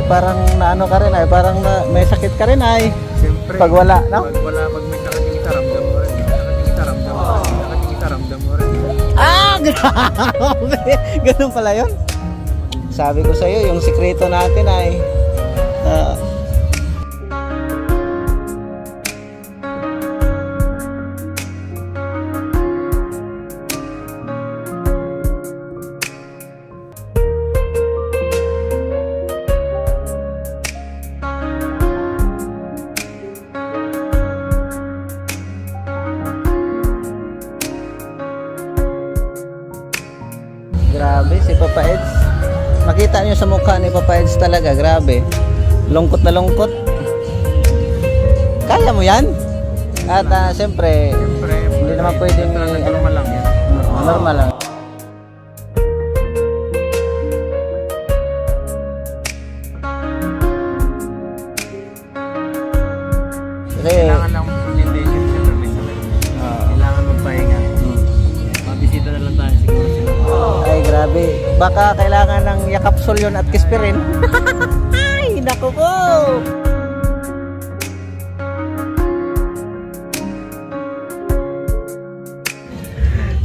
Parang naano ka rin ay, parang may sakit ka rin ay. Siyempre, pag wala, no? Pag may sakit yung isa, ramdam mo rin. Sakit yung isa, ramdam mo rin. Ah, grabe. Ganun pala yun. Sabi ko sa'yo, yung sikreto natin ay grabe si Papa Eds. Makita nyo sa mukha ni Papa Eds talaga, grabe. Lungkot na lungkot. Kaya mo yan? At siyempre, hindi naman pwedeng normal lang yan. Normal lang. Kailangan lang presentation siyempre may sakit. Kailangan magpahinga. Mabisita na lang tayo siguro sila. Ay grabe, baka kailangan ng yakapsul yun at kispirin. Ay naku po.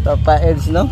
Papa Eds, no?